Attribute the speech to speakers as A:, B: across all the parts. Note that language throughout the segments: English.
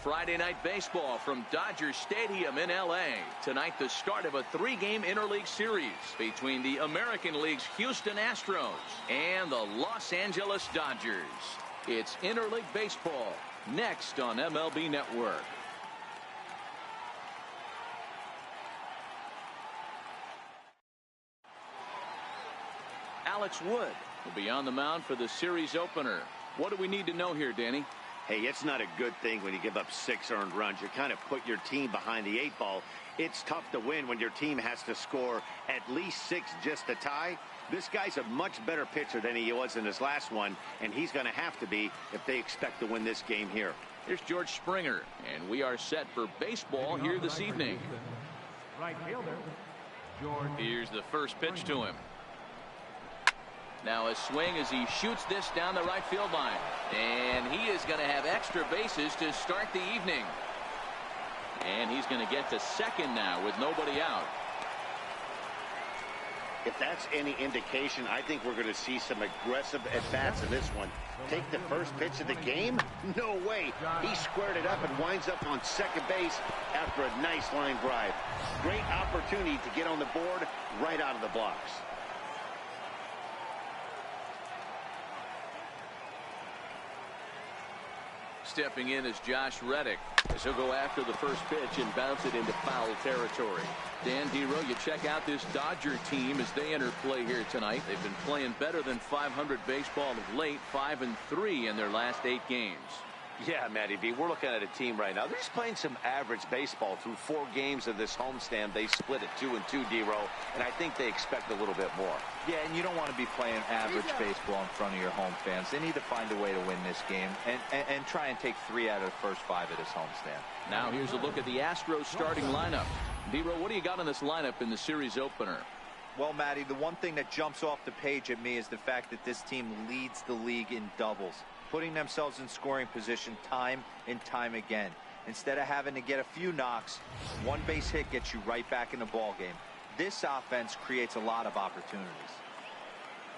A: Friday Night Baseball from Dodger Stadium in L.A. Tonight, the start of a three-game interleague series between the American League's Houston Astros and the Los Angeles Dodgers. It's interleague baseball next on MLB Network. Alex Wood will be on the mound for the series opener. What do we need to know here, Danny?
B: Hey, it's not a good thing when you give up 6 earned runs. You kind of put your team behind the 8 ball. It's tough to win when your team has to score at least 6 just to tie. This guy's a much better pitcher than he was in his last one, and he's going to have to be if they expect to win this game here.
A: Here's George Springer, and we are set for baseball here this evening.
C: Right fielder, George.
A: Here's the first pitch to him. Now a swing as he shoots this down the right field line. And he is going to have extra bases to start the evening. And he's going to get to second now with nobody out.
B: If that's any indication, I think we're going to see some aggressive at-bats in this one. Take the first pitch of the game? No way. He squared it up and winds up on second base after a nice line drive. Great opportunity to get on the board right out of the blocks.
A: Stepping in is Josh Reddick as he'll go after the first pitch and bounce it into foul territory. Dan Dero, you check out this Dodger team as they enter play here tonight. They've been playing better than .500 baseball of late, 5-3 in their last 8 games.
B: Yeah, Matty B, we're looking at a team right now. They're just playing some average baseball through 4 games of this homestand. They split at 2-2, Dero, and I think they expect a little bit more.
D: Yeah, and you don't want to be playing average baseball in front of your home fans. They need to find a way to win this game and try and take 3 out of the first 5 of this homestand.
A: Now here's a look at the Astros starting lineup. Dero, what do you got in this lineup in the series opener?
D: Well, Matty, the one thing that jumps off the page at me is the fact that this team leads the league in doubles, putting themselves in scoring position time and time again. Instead of having to get a few knocks, 1 base hit gets you right back in the ball game. This offense creates a lot of opportunities.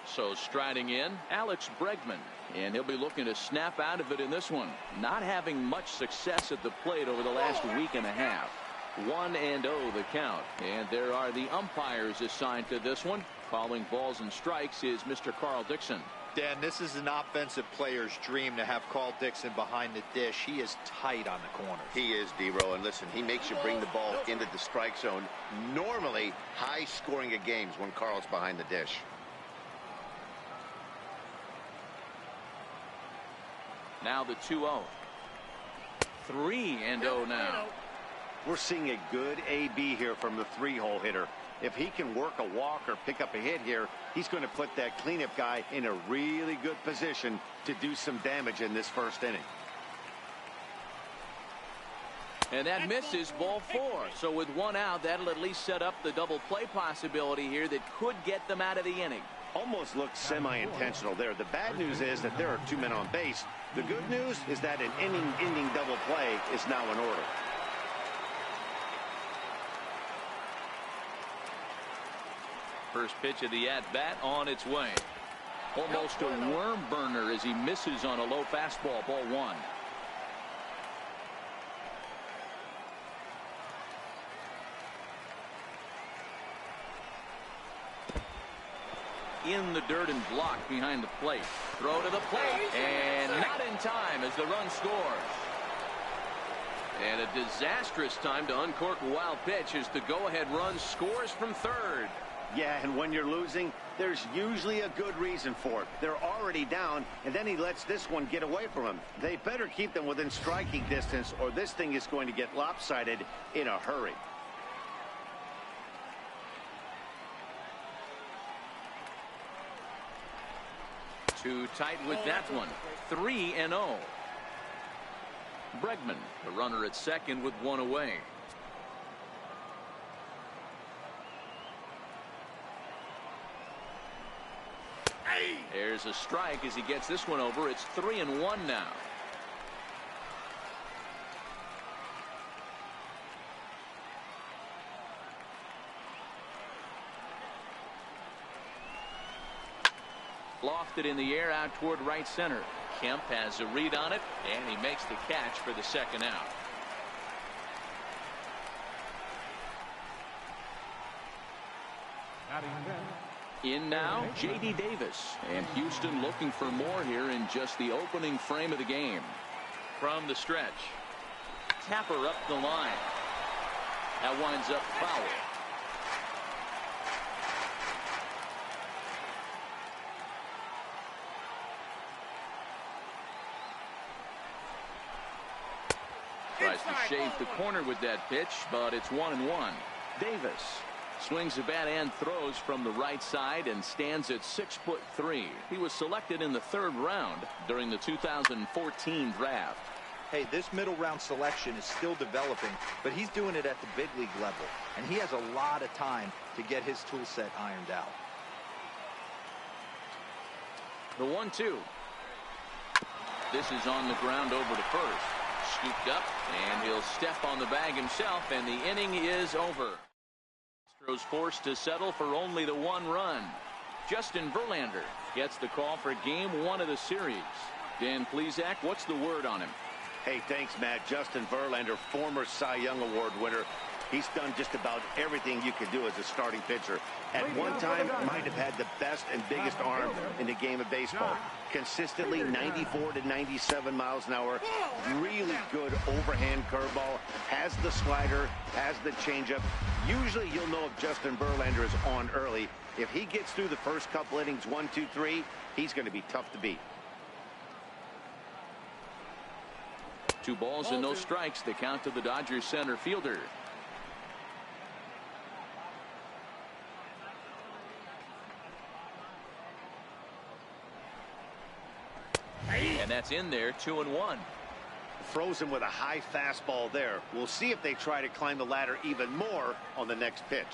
A: So striding in, Alex Bregman, and he'll be looking to snap out of it in this one. Not having much success at the plate over the last week and a half. 1-0 the count, and there are the umpires assigned to this one. Calling balls and strikes is Mr. Carl Dixon.
D: Dan, this is an offensive player's dream to have Carl Dixon behind the dish. He is tight on the corners.
B: He is, Dero, and listen, he makes you bring the ball into the strike zone. Normally, high scoring of games when Carl's behind the dish.
A: Now the 2-0. 3-0 now.
B: We're seeing a good AB here from the 3-hole hitter. If he can work a walk or pick up a hit here, he's going to put that cleanup guy in a really good position to do some damage in this first inning.
A: And that misses, ball 4. So with 1 out, that'll at least set up the double play possibility here that could get them out of the inning.
B: Almost looked semi-intentional there. The bad news is that there are 2 men on base. The good news is that an inning-ending double play is now in order.
A: First pitch of the at-bat on its way. Almost a worm burner as he misses on a low fastball, ball 1. In the dirt and blocked behind the plate. Throw to the plate, and not in time as the run scores. And a disastrous time to uncork a wild pitch as the go-ahead run scores from third.
B: Yeah, and when you're losing, there's usually a good reason for it. They're already down, and then he lets this one get away from him. They better keep them within striking distance, or this thing is going to get lopsided in a hurry.
A: Too tight with that one. 3-0. Bregman, the runner at second with 1 away. There's a strike as he gets this one over. It's 3-1 now. Lofted in the air out toward right center. Kemp has a read on it, and he makes the catch for the second out. In now, J.D. Davis. And Houston looking for more here in just the opening frame of the game. From the stretch. Tapper up the line. That winds up foul. Tries to shave the corner with that pitch, but it's 1-1. Davis swings the bat and throws from the right side and stands at 6'3". He was selected in the 3rd round during the 2014 draft.
D: Hey, this middle round selection is still developing, but he's doing it at the big league level, and he has a lot of time to get his tool set ironed out.
A: The 1-2. This is on the ground over to first. Scooped up, and he'll step on the bag himself, and the inning is over. Astros forced to settle for only the 1 run. Justin Verlander gets the call for game 1 of the series. Dan Plesac, what's the word on him?
B: Hey, thanks, Matt. Justin Verlander, former Cy Young Award winner. He's done just about everything you can do as a starting pitcher. At one time, might have had the best and biggest arm in the game of baseball. Consistently 94 to 97 miles an hour. Really good overhand curveball. Has the slider, has the changeup. Usually you'll know if Justin Verlander is on early. If he gets through the first couple innings, 1, 2, 3, he's going to be tough to beat.
A: 2 balls and no strikes. The count to the Dodgers center fielder. And that's in there, 2-1.
B: Frozen with a high fastball there. We'll see if they try to climb the ladder even more on the next pitch.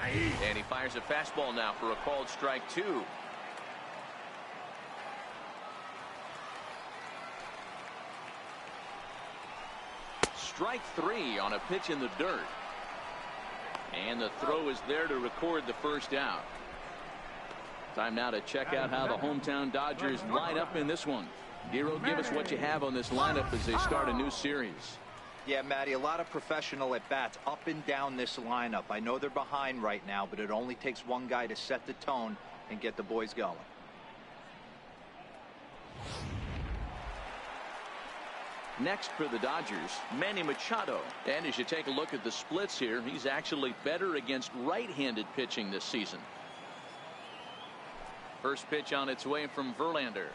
A: And he fires a fastball now for a called strike 2. Strike 3 on a pitch in the dirt. And the throw is there to record the first out. Time now to check out how the hometown Dodgers line up in this one. Giro, give us what you have on this lineup as they start a new series.
D: Yeah, Matty, a lot of professional at-bats up and down this lineup. I know they're behind right now, but it only takes one guy to set the tone and get the boys going.
A: Next for the Dodgers, Manny Machado. And as you take a look at the splits here, he's actually better against right-handed pitching this season. First pitch on its way from Verlander.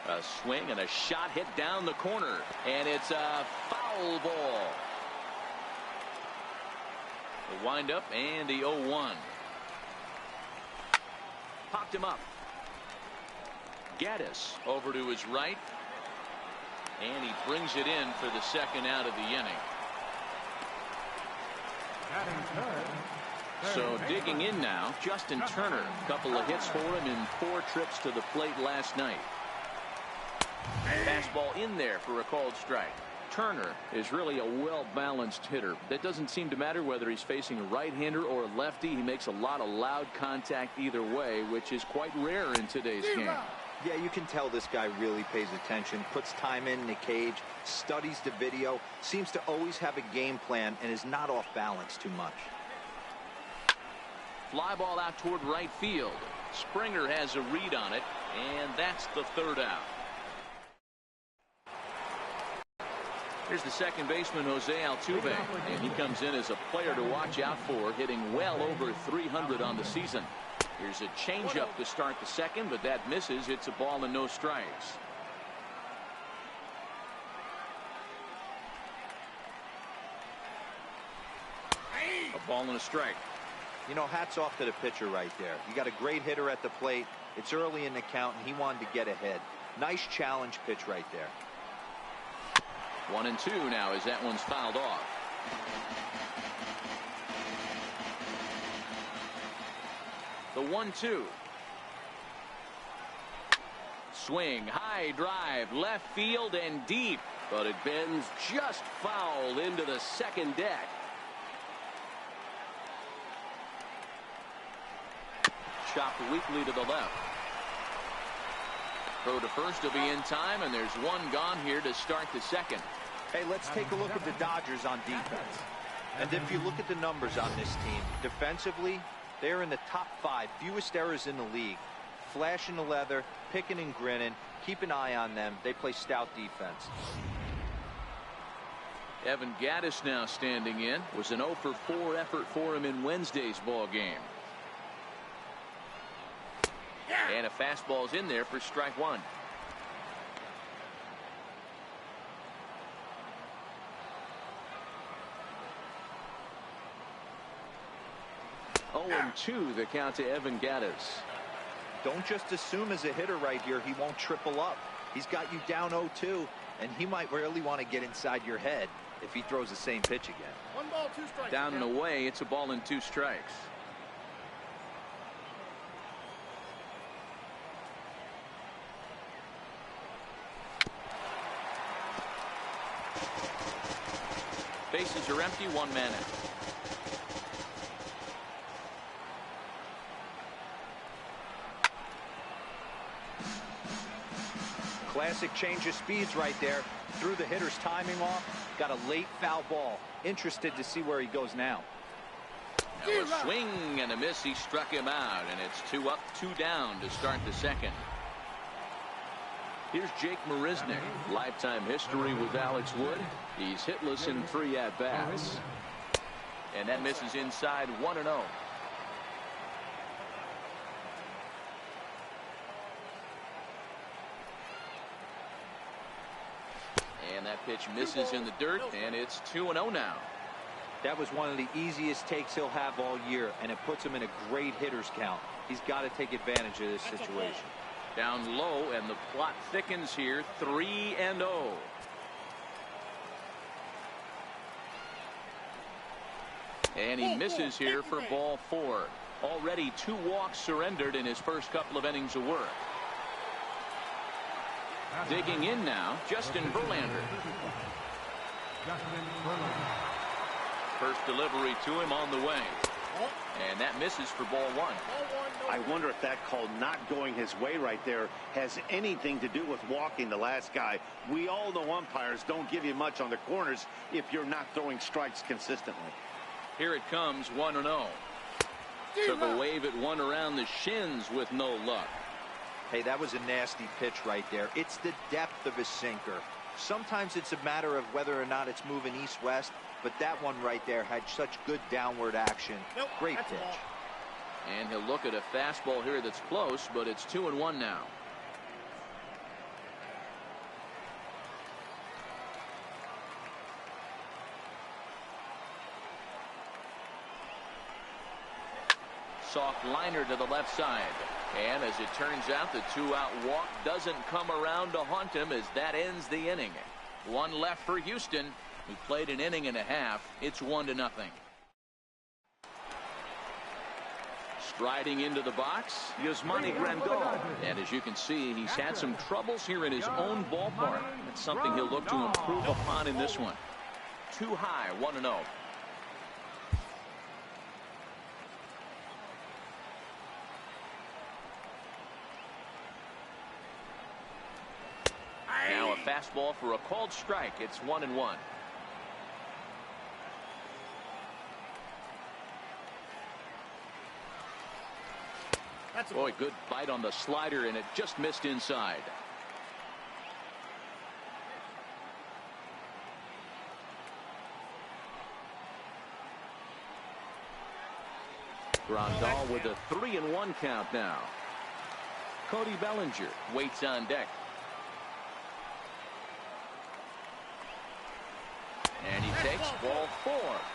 A: A swing and a shot hit down the corner, and it's a foul ball. The windup and the 0-1. Popped him up. Gaddis over to his right, and he brings it in for the second out of the inning. So digging in now, Justin Turner. A couple of hits for him in 4 trips to the plate last night. Fastball in there for a called strike. Turner is really a well-balanced hitter. That doesn't seem to matter whether he's facing a right-hander or a lefty. He makes a lot of loud contact either way, which is quite rare in today's game.
D: Yeah, you can tell this guy really pays attention, puts time in the cage, studies the video, seems to always have a game plan, and is not off balance too much.
A: Fly ball out toward right field. Springer has a read on it, and that's the 3rd out. Here's the second baseman, Jose Altuve, and he comes in as a player to watch out for, hitting well over 300 on the season. Here's a changeup to start the second, but that misses. It's a ball and no strikes. A ball and a strike.
D: You know, hats off to the pitcher right there. You got a great hitter at the plate. It's early in the count, and he wanted to get ahead. Nice challenge pitch right there.
A: 1-2 now as that one's fouled off. The 1-2. Swing, high drive, left field and deep, but it bends just foul into the second deck. chopped weakly to the left. Throw to first will be in time, and there's one gone here to start the second.
D: Hey, let's take a look at the Dodgers on defense. And if you look at the numbers on this team, defensively, they're in the top 5 fewest errors in the league. Flashing the leather, picking and grinning, keep an eye on them. They play stout defense.
A: Evan Gattis now standing in. Was an 0 for 4 effort for him in Wednesday's ball game. And a fastball's in there for strike 1. Oh, 2 the count to Evan Gattis.
D: Don't just assume as a hitter right here he won't triple up. He's got you down 0-2, and he might really want to get inside your head if he throws the same pitch again.
E: 1 ball, 2 strikes.
A: Down and away, it's a ball and 2 strikes. Bases are empty, 1 man out.
D: Classic change of speeds right there. Threw the hitter's timing off. Got a late foul ball. Interested to see where he goes now.
A: Now a swing and a miss. He struck him out, and it's 2 up, 2 down to start the second. Here's Jake Marisnick. Lifetime history with Alex Wood. He's hitless in 3 at-bats. And that misses inside, 1-0. And that pitch misses in the dirt, and it's 2-0 now.
D: That was one of the easiest takes he'll have all year, and it puts him in a great hitter's count. He's got to take advantage of this situation.
A: Down low, and the plot thickens here, 3-0. And he misses here for ball 4. Already 2 walks surrendered in his first couple of innings of work. Digging in now, Justin Verlander. First delivery to him on the way. And that misses for ball 1.
B: I wonder if that call not going his way right there has anything to do with walking the last guy. We all know umpires don't give you much on the corners if you're not throwing strikes consistently.
A: Here it comes, 1-0. Took a wave at one around the shins with no luck.
D: Hey, that was a nasty pitch right there. It's the depth of his sinker. Sometimes it's a matter of whether or not it's moving east-west, but that one right there had such good downward action. Great pitch.
A: And he'll look at a fastball here that's close, but it's 2-1 now. Soft liner to the left side. And as it turns out, the 2-out walk doesn't come around to haunt him as that ends the inning. 1 left for Houston, who played an inning and a half. It's 1-0. Striding into the box, Yasmani Grandal. And as you can see, he's had some troubles here in his own ballpark. That's something he'll look to improve upon in this one. Too high, 1-0. Now a fastball for a called strike. It's 1-1. Boy, good bite on the slider, and it just missed inside. Grandal with a 3-1 count now. Cody Bellinger waits on deck. And he takes ball 4.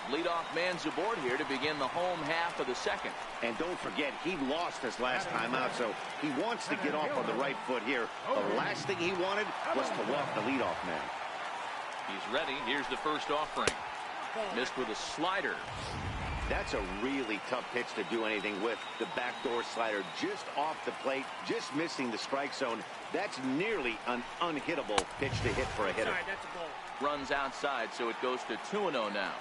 A: Leadoff man's aboard here to begin the home half of the second.
B: And don't forget, he lost his last time out, so he wants to get off on the right foot here. The last thing he wanted was to walk the leadoff man.
A: He's ready. Here's the first offering. Missed with a slider.
B: That's a really tough pitch to do anything with. The backdoor slider just off the plate, just missing the strike zone. That's nearly an unhittable pitch to hit for a hitter.
E: That's a ball.
A: Runs outside, so it goes to 2-0 now.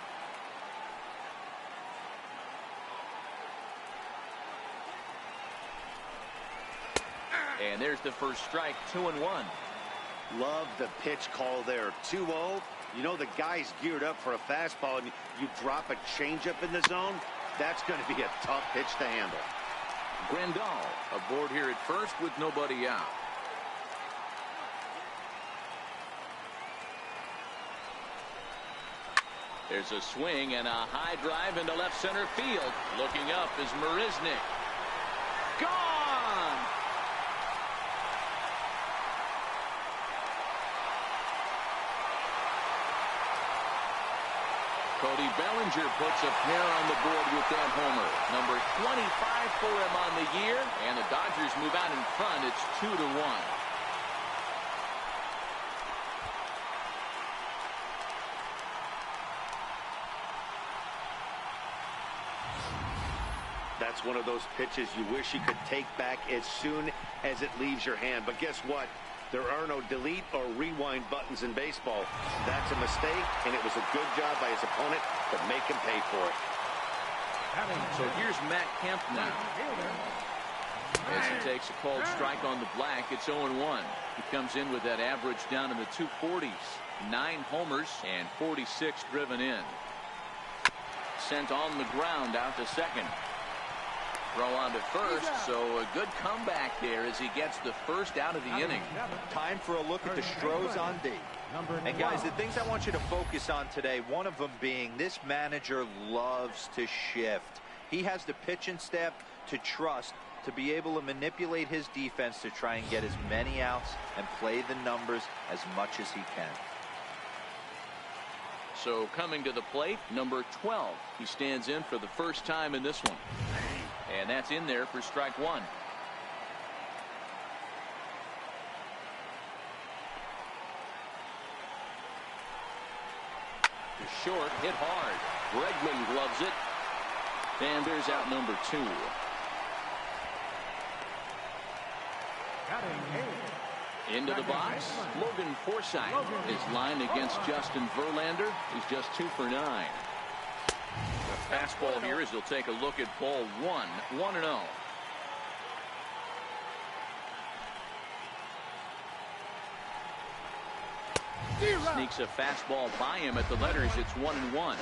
A: And there's the first strike, 2-1.
B: Love the pitch call there. 2-0. You know the guy's geared up for a fastball, and you drop a changeup in the zone. That's going to be a tough pitch to handle.
A: Grandal aboard here at first with nobody out. There's a swing and a high drive into left center field. Looking up is Marisnick. Gone! Cody Bellinger puts a pair on the board with that homer. Number 25 for him on the year, and the Dodgers move out in front. It's 2-1.
B: That's one of those pitches you wish you could take back as soon as it leaves your hand. But guess what? There are no delete or rewind buttons in baseball. That's a mistake, and it was a good job by his opponent to make him pay for it.
A: So here's Matt Kemp now. As he takes a called strike on the black, it's 0-1. He comes in with that average down in the 240s. 9 homers and 46 driven in. Sent on the ground out to second. Throw on to first, so a good comeback there as he gets the first out of the inning.
D: Time for a look at the Astros on D. And guys, the things I want you to focus on today, one of them being this manager loves to shift. He has the pitching staff to trust to be able to manipulate his defense to try and get as many outs and play the numbers as much as he can.
A: So coming to the plate, number 12. He stands in for the first time in this one. And that's in there for strike 1. To short, hit hard. Bregman gloves it. And there's out number 2. Into the box, Logan Forsythe is lined against Justin Verlander. He's just 2 for 9. The fastball here as he'll take a look at ball 1, 1-0. Sneaks a fastball by him at the letters. It's 1-1.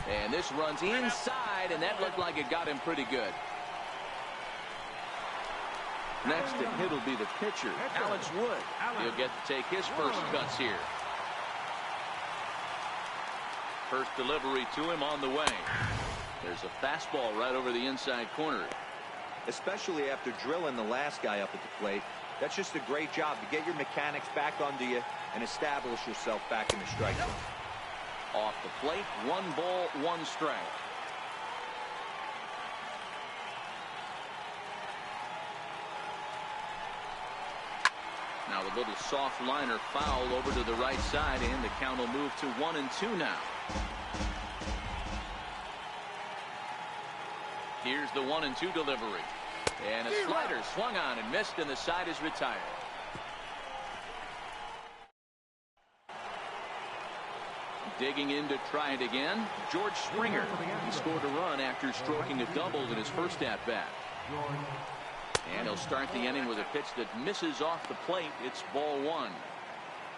A: And this runs inside, and that looked like it got him pretty good. Next to hit will be the pitcher, Alex Wood. He'll get to take his first cuts here. First delivery to him on the way. There's a fastball right over the inside corner.
D: Especially after drilling the last guy up at the plate. That's just a great job to get your mechanics back under you and establish yourself back in the strike zone.
A: Off the plate, 1 ball, 1 strike. Now a little soft liner foul over to the right side, and the count will move to 1-2 now. Here's the 1-2 delivery. And a slider swung on and missed, and the side is retired. Digging in to try it again, George Springer. He scored a run after stroking a double in his first at-bat. And he'll start the inning with a pitch that misses off the plate. It's ball 1.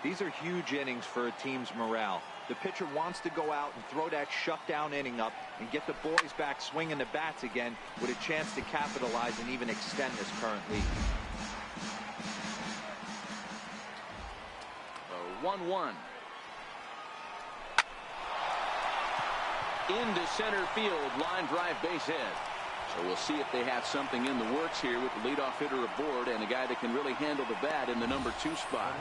D: These are huge innings for a team's morale. The pitcher wants to go out and throw that shutdown inning up and get the boys back swinging the bats again with a chance to capitalize and even extend this current lead.
A: 1-1. Into center field, line drive, base hit. So we'll see if they have something in the works here with the leadoff hitter aboard and a guy that can really handle the bat in the number 2 spot.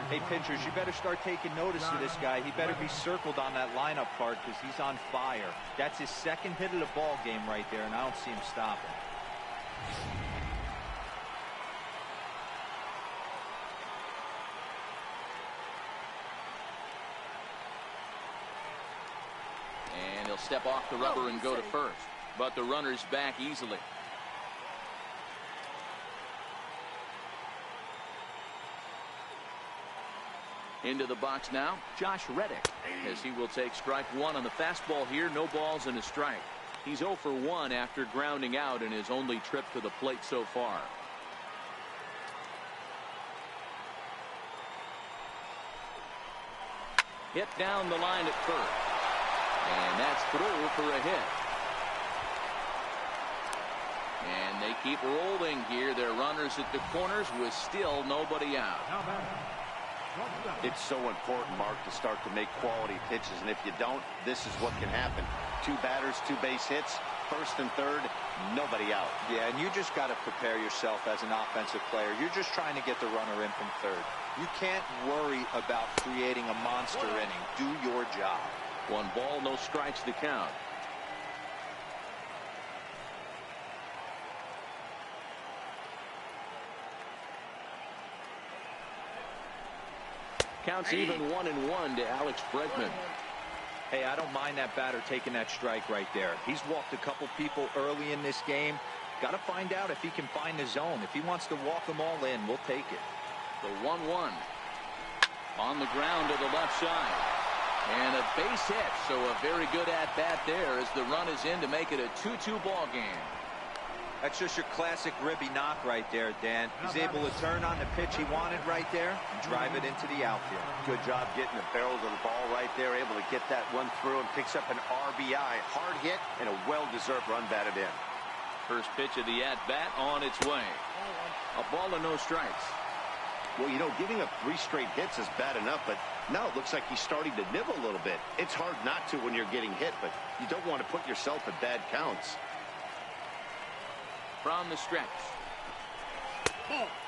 D: Hey, pitchers, you better start taking notice of this guy. He better be circled on that lineup card because he's on fire. That's his second hit of the ball game right there, and I don't see him stopping.
A: And he'll step off the rubber and go to first. But the runner's back easily. Into the box now, Josh Reddick, as he will take strike one on the fastball here. No balls and a strike. He's 0 for 1 after grounding out in his only trip to the plate so far. Hit down the line at first. And that's through for a hit. And they keep rolling here. Their runners at the corners with still nobody out.
B: It's so important, Mark, to start to make quality pitches, and if you don't, this is what can happen. 2 batters, 2 base hits, first and third, nobody out.
D: Yeah, and you just got to prepare yourself as an offensive player. You're just trying to get the runner in from third. You can't worry about creating a monster inning. Do your job.
A: 1 ball, no strikes to count. Counts even 1-1 to Alex Bregman.
D: Hey, I don't mind that batter taking that strike right there. He's walked a couple people early in this game. Got to find out if he can find the zone. If he wants to walk them all in, we'll take it.
A: The 1-1 on the ground to the left side. And a base hit, so a very good at-bat there as the run is in to make it a 2-2 ball game.
D: That's just your classic Ribby knock right there, Dan. He's able to turn on the pitch he wanted right there and drive it into the outfield.
B: Good job getting the barrels of the ball right there, able to get that one through, and picks up an RBI. Hard hit and a well-deserved run batted in.
A: First pitch of the at-bat on its way. A ball and no strikes.
B: Well, you know, giving up 3 straight hits is bad enough, but now it looks like he's starting to nibble a little bit. It's hard not to when you're getting hit, but you don't want to put yourself at bad counts.
A: From the stretch.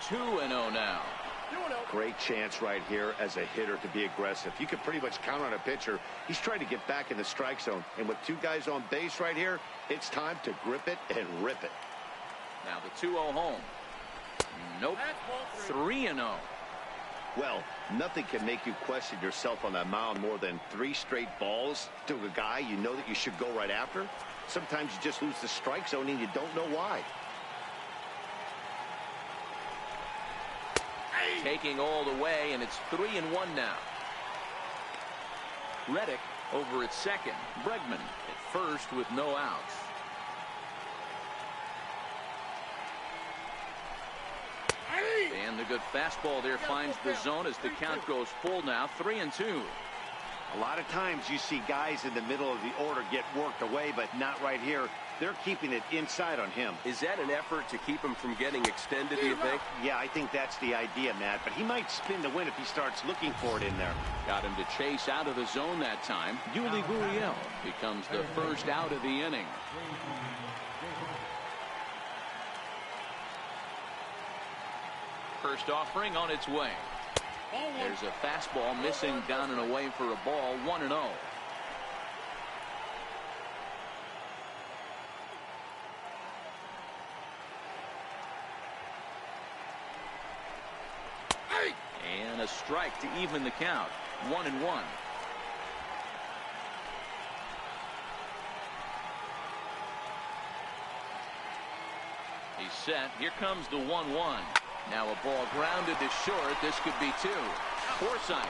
A: 2-0 now.
B: Great chance right here as a hitter to be aggressive. You can pretty much count on a pitcher. He's trying to get back in the strike zone. And with 2 guys on base right here, it's time to grip it and rip it.
A: Now the 2-0 home. Nope. 3-0.
B: Well, nothing can make you question yourself on that mound more than 3 straight balls to a guy you know that you should go right after. Sometimes you just lose the strike zone and you don't know why.
A: Taking all the way, and it's 3-1 now. Reddick over at second. Bregman at first with no outs. And the good fastball there finds the zone as the count goes full now. 3-2.
B: A lot of times you see guys in the middle of the order get worked away, but not right here. They're keeping it inside on him.
E: Is that an effort to keep him from getting extended, do you think?
B: Yeah, I think that's the idea, Matt. But he might spin the win if he starts looking for it in there.
A: Got him to chase out of the zone that time. Yuli Gurriel becomes the first out of the inning. First offering on its way. There's a fastball missing down and away for a ball. 1-0. And a strike to even the count. 1-1. He's set. Here comes the 1-1. Now a ball grounded to short. This could be 2. Forsythe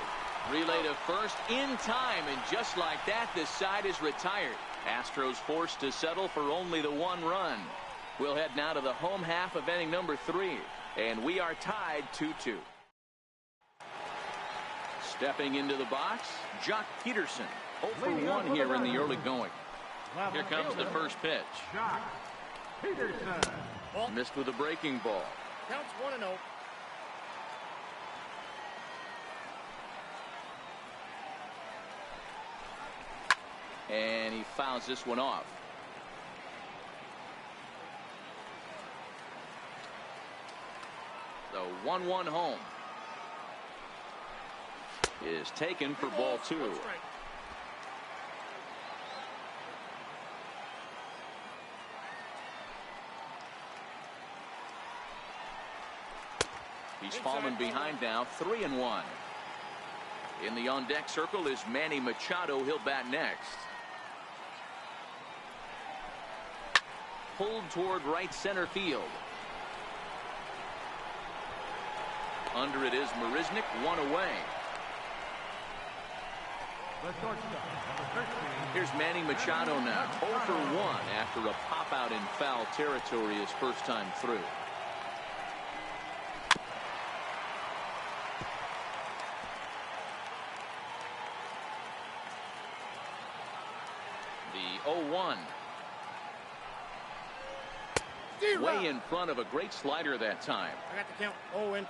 A: relay to first in time, and just like that, this side is retired. Astros forced to settle for only the 1 run. We'll head now to the home half of inning number 3, and we are tied 2-2. Stepping into the box, Jock Peterson. 0 for 1 here in the early going. Here comes the first pitch.
C: Jock Peterson.
A: Missed with a breaking ball.
F: Counts 1-0.
A: And he fouls this one off. The 1-1 home is taken for ball 2. He's fallen behind now. 3-1. In the on-deck circle is Manny Machado. He'll bat next. Pulled toward right center field. Under it is Marisnik, 1 away.
C: The shortstop, number 13.
A: Here's Manny Machado now, 0 for 1 after a pop out in foul territory his first time through. The 0-1. Way in front of a great slider that time.
F: I got the count 0-2.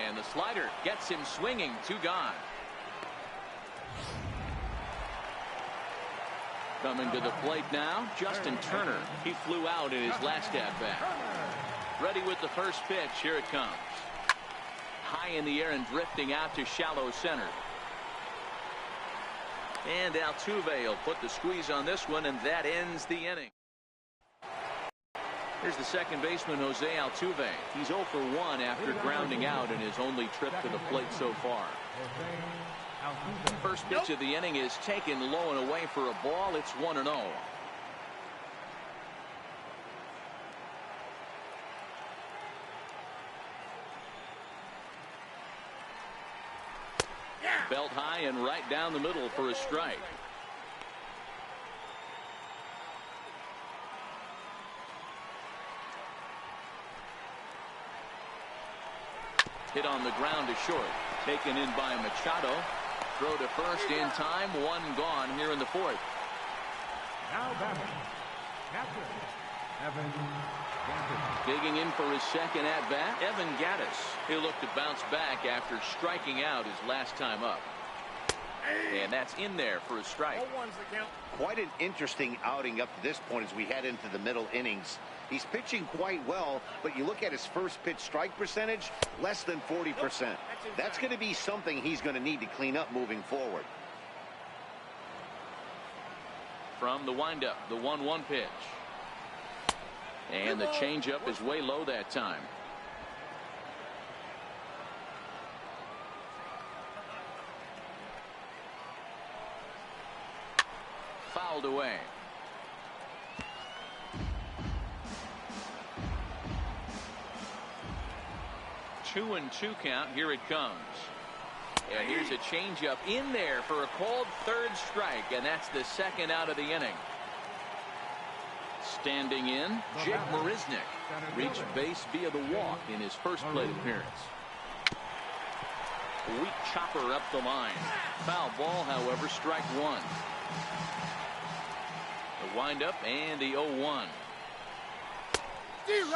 A: And the slider gets him swinging. 2 gone. Coming to the plate now, Justin Turner. He flew out in his last at-bat. Ready with the first pitch. Here it comes. High in the air and drifting out to shallow center. And Altuve will put the squeeze on this one, and that ends the inning. Here's the second baseman, Jose Altuve. He's 0 for 1 after grounding out in his only trip to the plate so far. First pitch of the inning is taken low and away for a ball. It's 1-0. Belt high and right down the middle for a strike. Hit on the ground to short. Taken in by Machado. Throw to first in time. 1 gone here in the 4th.
C: Now batting, catcher, Evan Gattis.
A: Digging in for his second at-bat, Evan Gattis. He'll look to bounce back after striking out his last time up. And that's in there for a strike.
F: 0-1's the count.
B: Quite an interesting outing up to this point as we head into the middle innings. He's pitching quite well, but you look at his first pitch strike percentage, less than 40%. That's going to be something he's going to need to clean up moving forward.
A: From the windup, the 1-1 pitch. And the changeup is way low that time. Fouled away. 2-2 count. Here it comes. And here's a changeup in there for a called third strike, and that's the second out of the inning. Standing in, Jake Marisnick reached base via the walk in his first plate appearance. Weak chopper up the line. Foul ball, however, strike 1. The windup and the 0-1.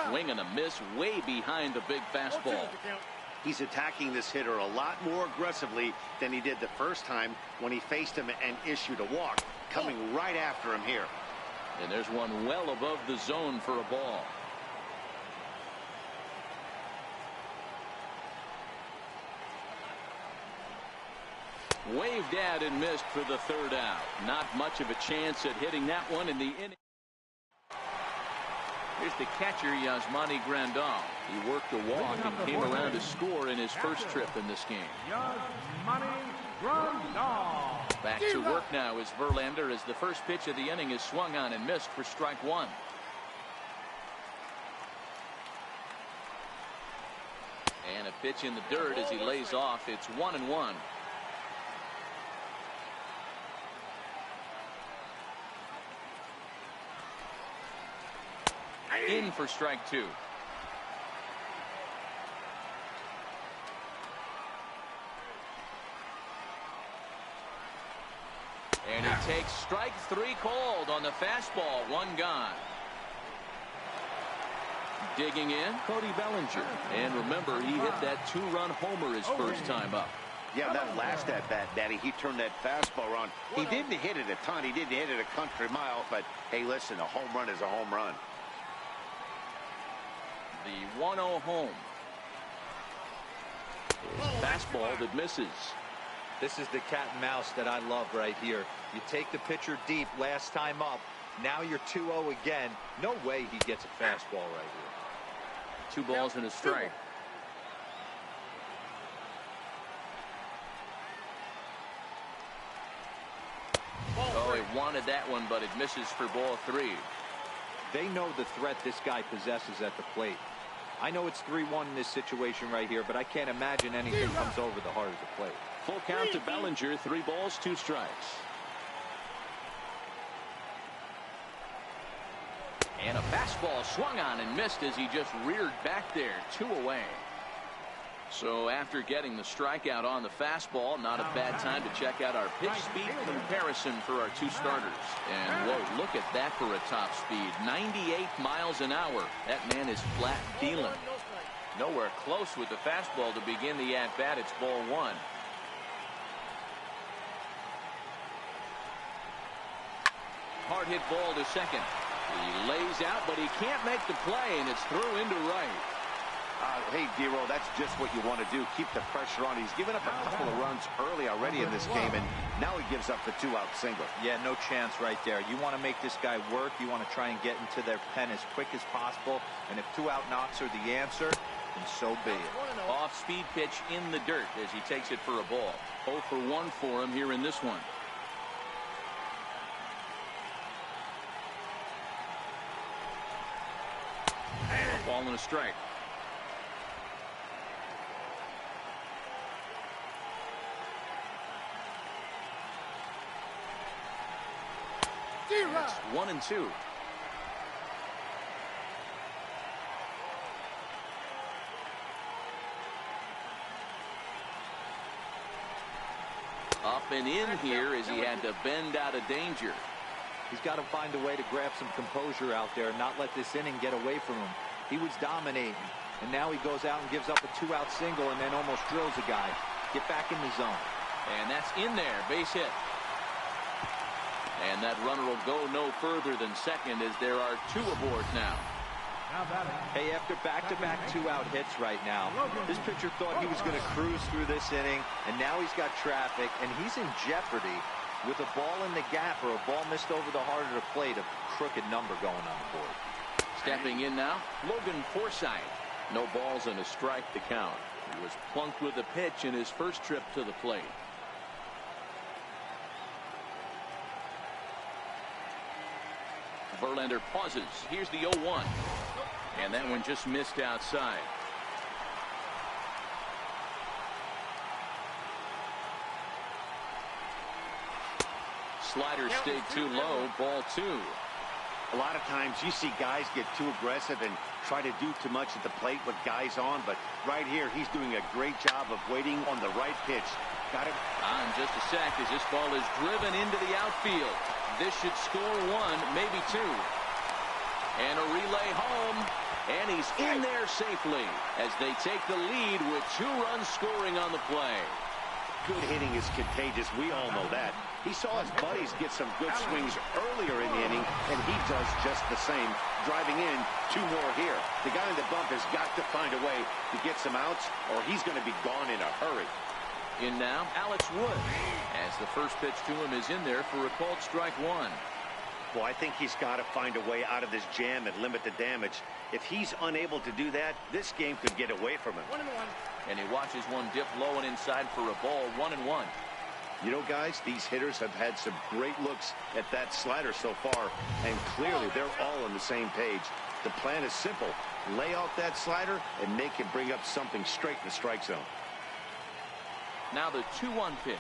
A: Swing and a miss way behind the big fastball.
B: He's attacking this hitter a lot more aggressively than he did the first time when he faced him and issued a walk. Coming right after him here.
A: And there's one well above the zone for a ball. Waved at and missed for the third out. Not much of a chance at hitting that one in the inning. Here's the catcher, Yasmani Grandal. He worked a walk and came around to score in his first trip in this game.
C: Yasmani Grandal.
A: Back to work now is Verlander as the first pitch of the inning is swung on and missed for strike 1. And a pitch in the dirt as he lays off. It's 1-1. In for strike 2. And he takes strike 3 called on the fastball. 1 gone. Digging in, Cody Bellinger. And remember, he hit that 2-run homer his first time up.
B: Yeah, that last at-bat, Daddy, he turned that fastball on. He didn't hit it a ton. He didn't hit it a country mile. But, hey, listen, a home run is a home run.
A: The 1-0 home. Fastball that misses.
D: This is the cat and mouse that I love right here. You take the pitcher deep last time up. Now you're 2-0 again. No way he gets a fastball right here.
A: 2 balls and a strike. Oh, he wanted that one, but it misses for ball 3.
D: They know the threat this guy possesses at the plate. I know it's 3-1 in this situation right here, but I can't imagine anything comes over the heart of the plate.
A: Full count to Bellinger. 3 balls, 2 strikes. And a fastball swung on and missed as he just reared back there. 2 away. So after getting the strikeout on the fastball, not a bad time to check out our pitch speed comparison for our 2 starters. And whoa, look at that for a top speed. 98 miles an hour. That man is flat dealing. Nowhere close with the fastball to begin the at-bat. It's ball 1. Hard hit ball to second. He lays out, but he can't make the play, and it's through into right.
B: Hey, Dero, that's just what you want to do. Keep the pressure on. He's given up a couple of runs early already in this game, and now he gives up the 2-out single.
D: Yeah, no chance right there. You want to make this guy work. You want to try and get into their pen as quick as possible. And if 2-out knocks are the answer, then so be it.
A: Off-speed pitch in the dirt as he takes it for a ball. 0 for 1 for him here in this one. A ball and a strike. It's 1 and 2. Up and in here as he had to bend out of danger.
D: He's got to find a way to grab some composure out there and not let this inning get away from him. He was dominating, and now he goes out and gives up a 2-out single and then almost drills a guy. Get back in the zone.
A: And that's in there. Base hit. And that runner will go no further than second as there are 2 aboard now.
D: Hey, after back-to-back 2-out hits right now, this pitcher thought he was going to cruise through this inning, and now he's got traffic, and he's in jeopardy with a ball in the gap or a ball missed over the heart of the plate, a crooked number going on the board.
A: Stepping in now, Logan Forsythe. No balls and a strike to count. He was plunked with a pitch in his first trip to the plate. Verlander pauses. Here's the 0-1. And that one just missed outside. Slider stayed too low. Ball 2.
B: A lot of times you see guys get too aggressive and try to do too much at the plate with guys on. But right here, he's doing a great job of waiting on the right pitch. Got it.
A: On just a sec as this ball is driven into the outfield. This should score 1, maybe 2. And a relay home. And he's in there safely as they take the lead with 2 runs scoring on the play.
B: Good hitting is contagious. We all know that. He saw his buddies get some good swings earlier in the inning, and he does just the same, driving in 2 more here. The guy in the bump has got to find a way to get some outs, or he's going to be gone in a hurry.
A: In now, Alex Wood, as the first pitch to him is in there for a called strike 1.
B: Well, I think he's got to find a way out of this jam and limit the damage. If he's unable to do that, this game could get away from him.
A: 1-1. And he watches one dip low and inside for a ball. 1-1.
B: You know, guys, these hitters have had some great looks at that slider so far, and clearly they're all on the same page. The plan is simple. Lay out that slider and make him bring up something straight in the strike zone.
A: Now the 2-1 pitch.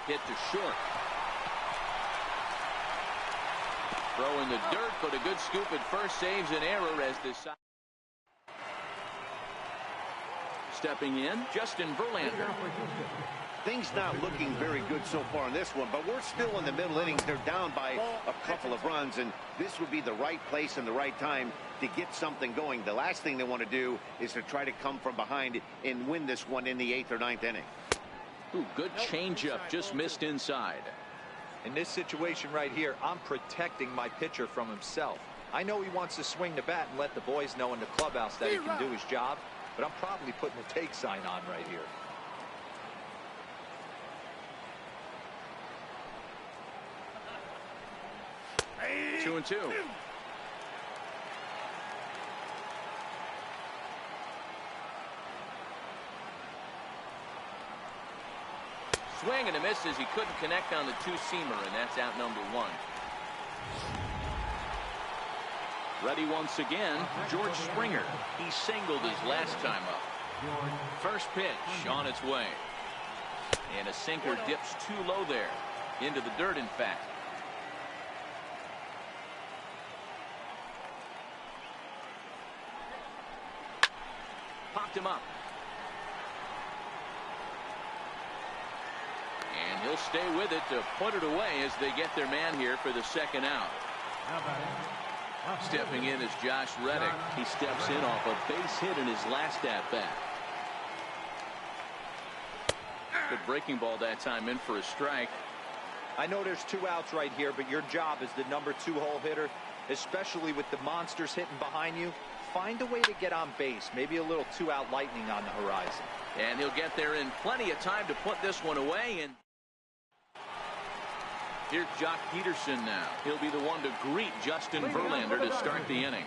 A: Hit to short. Throw in the dirt, but a good scoop at first saves an error as this. Stepping in, Justin Verlander.
B: Things not looking very good so far in this one, but we're still in the middle innings. They're down by a couple of runs, and this would be the right place and the right time to get something going. The last thing they want to do is to try to come from behind and win this one in the 8th or 9th inning.
A: Ooh, good changeup, just missed inside.
D: In this situation right here, I'm protecting my pitcher from himself. I know he wants to swing the bat and let the boys know in the clubhouse that he can do his job, but I'm probably putting a take sign on right here.
A: Hey. 2-2. Swing and a miss as he couldn't connect on the 2-seamer, and that's out number 1. Ready once again, George Springer. He singled his last time up. First pitch on its way. And a sinker dips too low there. Into the dirt, in fact. Popped him up. And he'll stay with it to put it away as they get their man here for the second out. Stepping in is Josh Reddick. He steps in off a base hit in his last at-bat. Good breaking ball that time, in for a strike.
D: I know there's 2 outs right here, but your job as the number 2 hole hitter, especially with the monsters hitting behind you, find a way to get on base. Maybe a little 2-out lightning on the horizon.
A: And he'll get there in plenty of time to put this one away. And here's Jock Peterson now. He'll be the one to greet Justin Verlander to start the inning.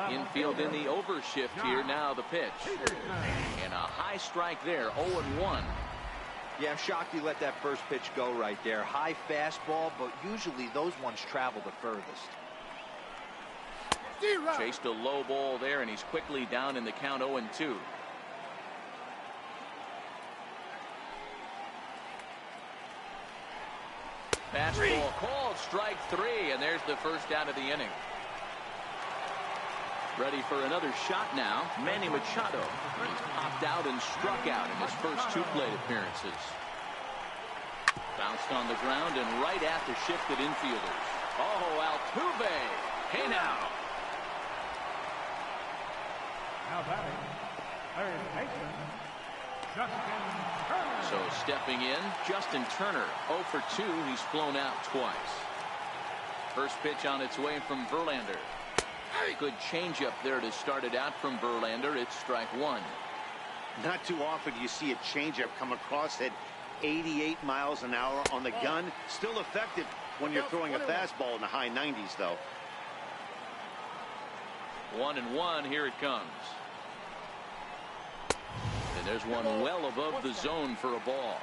A: Infield in the overshift here. Now the pitch. And a high strike there. 0-1.
D: Yeah, I'm shocked you let that first pitch go right there. High fastball, but usually those ones travel the furthest.
A: Chased a low ball there, and he's quickly down in the count. 0-2. Fastball called, strike 3, and there's the first out of the inning. Ready for another shot now, Manny Machado. He's popped out and struck out in his first 2 plate appearances. Bounced on the ground and right at the shifted infielders. Oh, Altuve. Hey now.
C: Now batting, third baseman, Justin Turner.
A: So stepping in, Justin Turner. 0 for 2. He's flown out twice. First pitch on its way from Verlander. Good changeup there to start it out from Verlander. It's strike 1.
B: Not too often you see a changeup come across at 88 miles an hour on the gun. Still effective when you're throwing a fastball in the high 90s, though.
A: 1-1. Here it comes. And there's one well above the zone for a ball.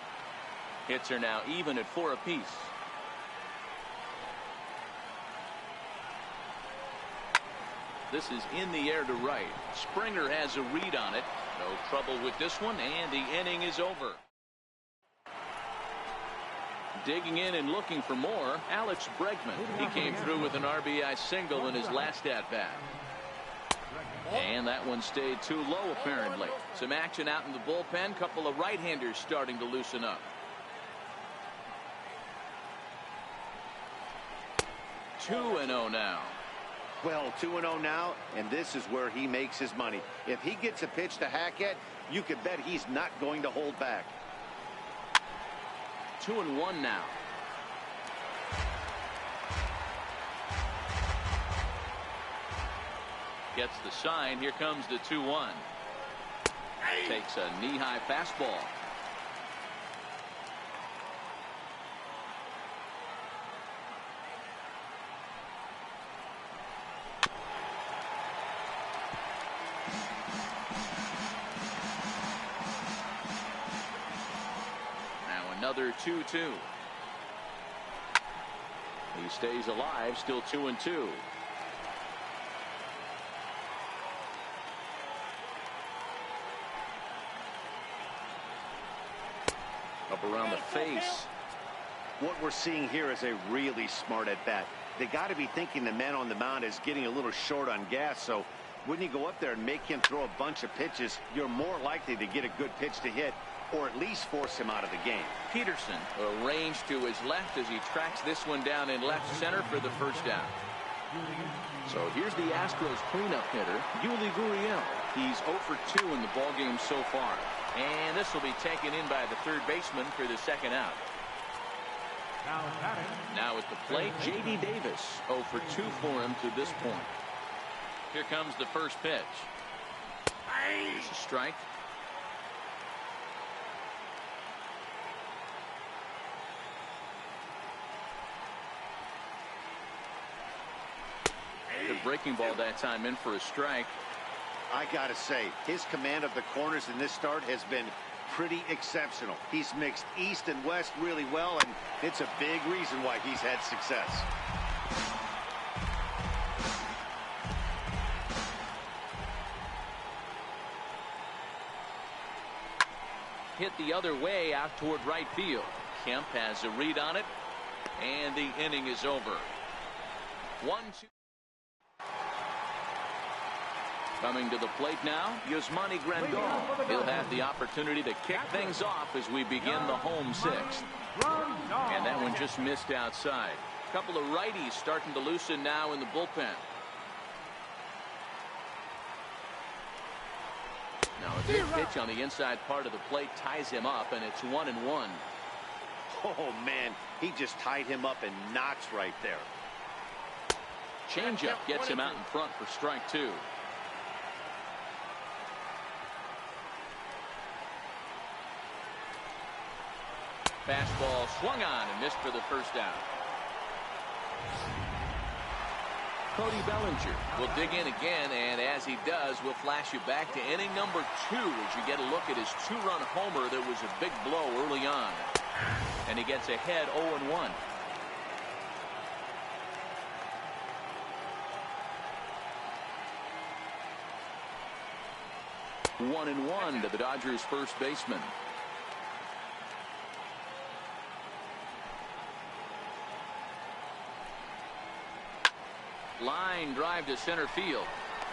A: Hits are now even at 4 apiece. This is in the air to right. Springer has a read on it. No trouble with this one, and the inning is over. Digging in and looking for more, Alex Bregman. He came through with an RBI single in his last at-bat. And that one stayed too low, apparently. Some action out in the bullpen. Couple of right-handers starting to loosen up. 2-0 now.
B: Well, 2-0 now, and this is where he makes his money. If he gets a pitch to hack at, you can bet he's not going to hold back.
A: 2-1 now. Gets the sign. Here comes the 2-1. Takes a knee-high fastball. Another 2-2. He stays alive, still 2-2. Up around the face.
B: What we're seeing here is a really smart at bat. They got to be thinking the man on the mound is getting a little short on gas, so when you go up there and make him throw a bunch of pitches, you're more likely to get a good pitch to hit, or at least force him out of the game.
A: Peterson arranged to his left as he tracks this one down in left center for the first down. So here's the Astros cleanup hitter, Yuli Gurriel. He's 0 for 2 in the ballgame so far. And this will be taken in by the third baseman for the second out. Now at the plate, J.D. Davis. 0 for 2 for him to this point. Here comes the first pitch. There's a strike. Good breaking ball that time, in for a strike.
B: I gotta say, his command of the corners in this start has been pretty exceptional. He's mixed east and west really well, and it's a big reason why he's had success.
A: hit the other way out toward right field. Kemp has a read on it, and the inning is over. 1-2. Coming to the plate now, Yasmani Grandal. He'll have the opportunity to kick things off as we begin the home sixth. And that one just missed outside. A couple of righties starting to loosen now in the bullpen. Now a good pitch on the inside part of the plate ties him up, and it's 1-1.
B: Oh, man, he just tied him up in knots right there.
A: Changeup gets him out in front for strike two. Fastball swung on and missed for the first out. Cody Bellinger will dig in again, and as he does, we'll flash you back to inning number 2 as you get a look at his 2-run homer that was a big blow early on. And he gets ahead 0-1. One and one to the Dodgers first baseman. Line drive to center field,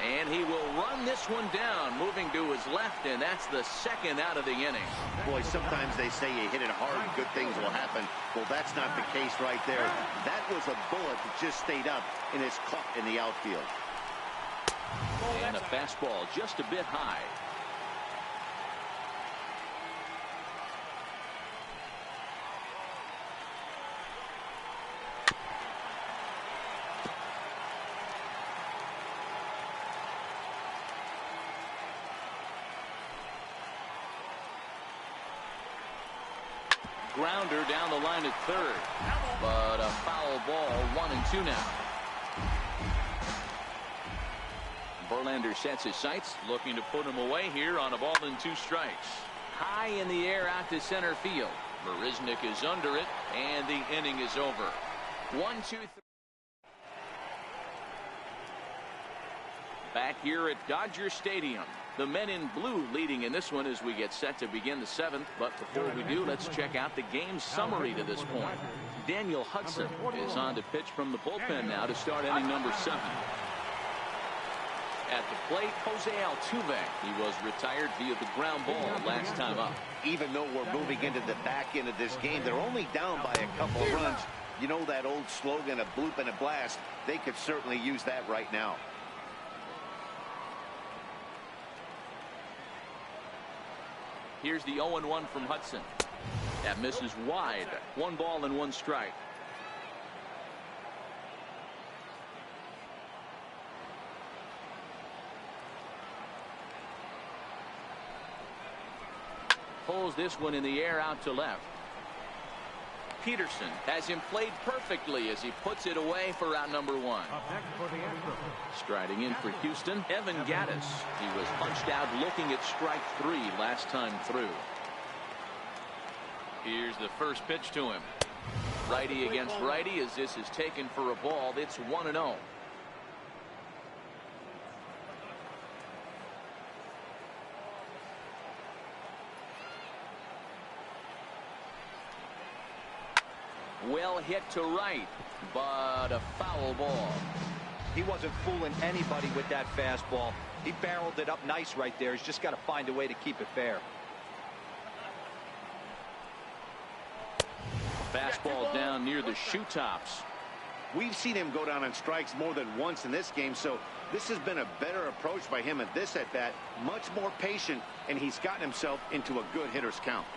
A: and he will run this one down, moving to his left, and that's the second out of the inning.
B: Boy, sometimes they say you hit it hard, good things will happen. Well, that's not the case right there. That was a bullet that just stayed up and is caught in the outfield.
A: And a fastball just a bit high. Grounder down the line at third, but a foul ball. 1-2 now. Verlander sets his sights, looking to put him away here on a ball and 2 strikes. High in the air out to center field. Marisnick is under it, and the inning is over. 1-2-3. Back here at Dodger Stadium. The men in blue leading in this one as we get set to begin the 7th. But before we do, let's check out the game summary to this point. Daniel Hudson is on to pitch from the bullpen now to start inning number 7. At the plate, Jose Altuve. He was retired via the ground ball last time up.
B: Even though we're moving into the back end of this game, they're only down by a couple of runs. You know that old slogan, a bloop and a blast? They could certainly use that right now.
A: Here's the 0-1 from Hudson. That misses wide. 1 ball and 1 strike. Pulls this one in the air out to left. Peterson has him played perfectly as he puts it away for out number 1. Striding in for Houston, Evan Gattis. He was punched out looking at strike 3 last time through. Here's the first pitch to him. Righty against righty as this is taken for a ball. It's 1-0. Well hit to right, but a foul ball.
D: He wasn't fooling anybody with that fastball. He barreled it up nice right there. He's just got to find a way to keep it fair.
A: Fastball down near the shoe tops.
B: We've seen him go down on strikes more than once in this game, so this has been a better approach by him at this at-bat. Much more patient, and he's gotten himself into a good hitter's count.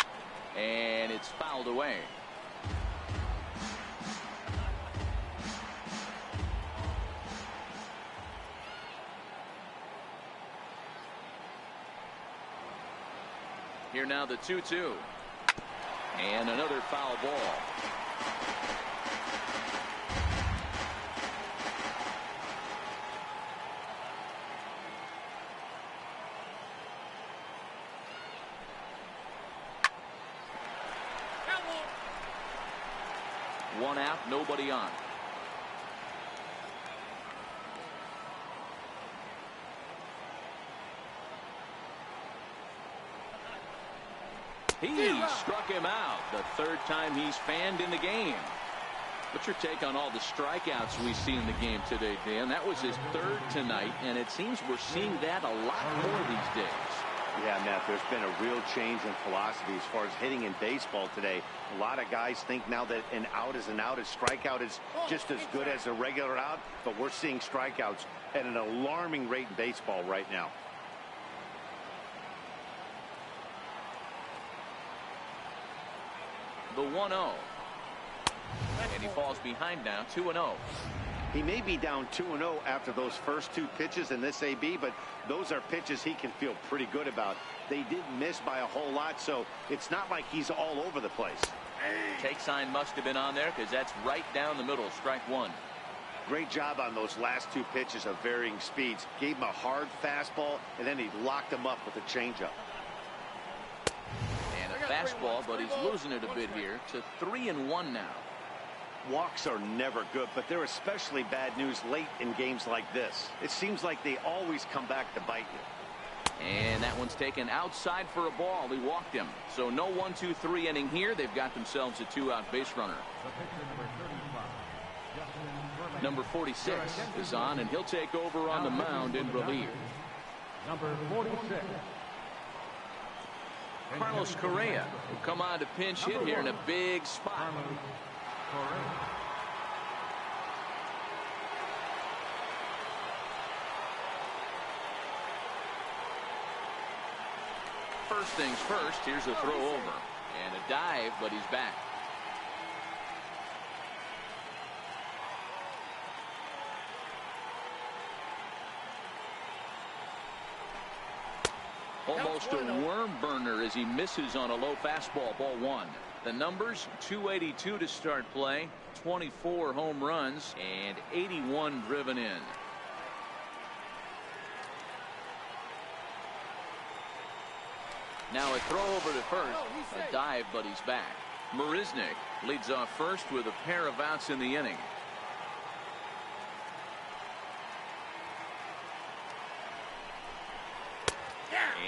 A: And it's fouled away. Here now the 2-2. And another foul ball. One out, nobody on. He struck him out the third time he's fanned in the game. What's your take on all the strikeouts we see in the game today, Dan? That was his third tonight, and it seems we're seeing that a lot more these days.
B: Yeah, Matt, there's been a real change in philosophy as far as hitting in baseball today. A lot of guys think now that an out is an out. A strikeout is just as good as a regular out, but we're seeing strikeouts at an alarming rate in baseball right now.
A: The 1-0. And he falls behind now, 2-0.
B: He may be down 2-0 after those first two pitches in this AB, but those are pitches he can feel pretty good about. They didn't miss by a whole lot, so it's not like he's all over the place.
A: Take sign must have been on there because that's right down the middle. Strike one.
B: Great job on those last two pitches of varying speeds. Gave him a hard fastball, and then he locked him up with a changeup.
A: And a fastball, but he's losing it a bit here to 3-1 now.
B: Walks are never good, but they're especially bad news late in games like this. It seems like they always come back to bite you.
A: And that one's taken outside for a ball. He walked him. So no 1-2-3 inning here. They've got themselves a two-out base runner. Number 46 is on, and he'll take over on the mound in relief.
C: Number 46.
A: Carlos Correa will come on to pinch hit here in a big spot. First things first, here's a throw over and a dive, but he's back. Almost a worm burner as he misses on a low fastball. Ball one. The numbers: 282 to start play, 24 home runs, and 81 driven in. Now a throw over to first, a dive, but he's back. Marisnick leads off first with a pair of outs in the inning.